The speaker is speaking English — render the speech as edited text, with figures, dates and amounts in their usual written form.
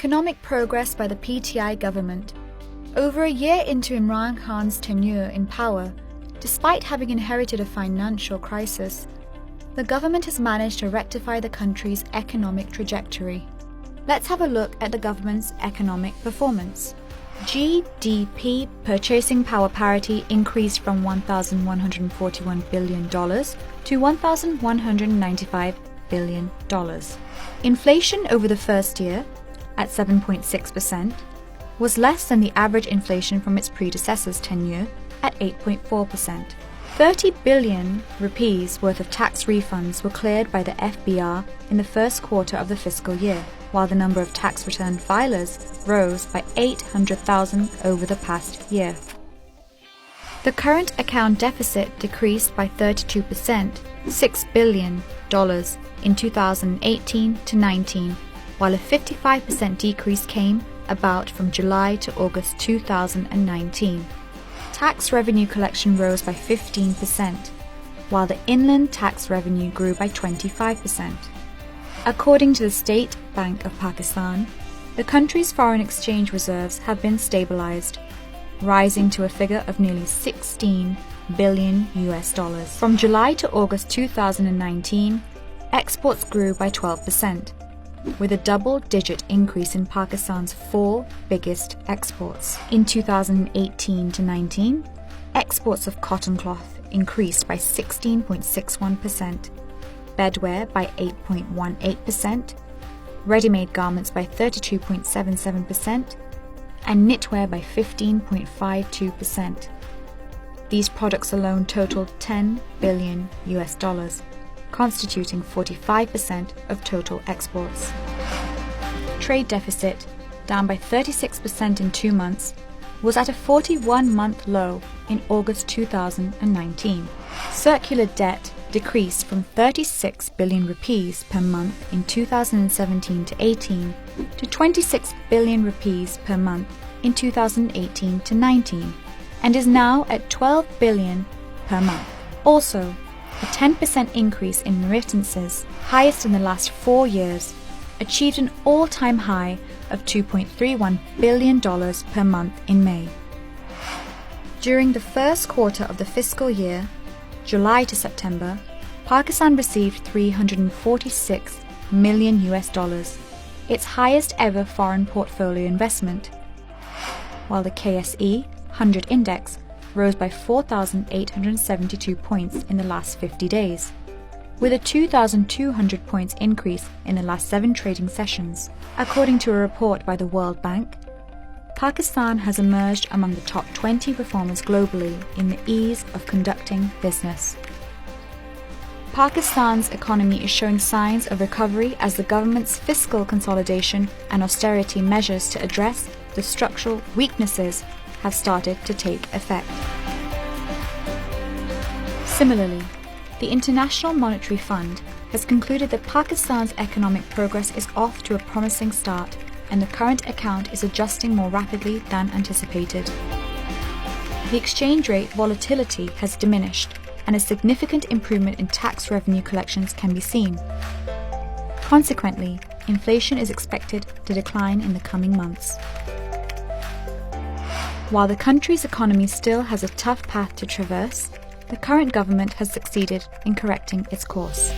Economic progress by the PTI government. Over a year into Imran Khan's tenure in power, despite having inherited a financial crisis, the government has managed to rectify the country's economic trajectory. Let's have a look at the government's economic performance. GDP purchasing power parity increased from $1,141 billion to $1,195 billion. Inflation over the first year, at 7.6%, was less than the average inflation from its predecessor's tenure at 8.4%. 30 billion rupees worth of tax refunds were cleared by the FBR in the first quarter of the fiscal year, while the number of tax return filers rose by 800,000 over the past year. The current account deficit decreased by 32%, $6 billion in 2018 to 19, while a 55% decrease came about from July to August 2019. Tax revenue collection rose by 15%, while the inland tax revenue grew by 25%. According to the State Bank of Pakistan, the country's foreign exchange reserves have been stabilized, rising to a figure of nearly $16 billion. From July to August 2019, exports grew by 12%, with a double-digit increase in Pakistan's four biggest exports. In 2018 to 19, exports of cotton cloth increased by 16.61%, bedwear by 8.18%, ready-made garments by 32.77%, and knitwear by 15.52%. These products alone totaled $10 billion, constituting 45% of total exports. Trade deficit, down by 36% in 2 months, was at a 41-month low in August 2019. Circular debt decreased from 36 billion rupees per month in 2017 to 18 to 26 billion rupees per month in 2018 to 19, and is now at 12 billion per month. Also, a 10% increase in remittances, highest in the last 4 years, achieved an all-time high of $2.31 billion per month in May. During the first quarter of the fiscal year, July to September, Pakistan received $346 million, its highest ever foreign portfolio investment, while the KSE 100 index rose by 4,872 points in the last 50 days, with a 2,200 points increase in the last 7 trading sessions. According to a report by the World Bank, Pakistan has emerged among the top 20 performers globally in the ease of conducting business. Pakistan's economy is showing signs of recovery as the government's fiscal consolidation and austerity measures to address the structural weaknesses have started to take effect. Similarly, the International Monetary Fund has concluded that Pakistan's economic progress is off to a promising start, and the current account is adjusting more rapidly than anticipated. The exchange rate volatility has diminished, and a significant improvement in tax revenue collections can be seen. Consequently, inflation is expected to decline in the coming months. While the country's economy still has a tough path to traverse, the current government has succeeded in correcting its course.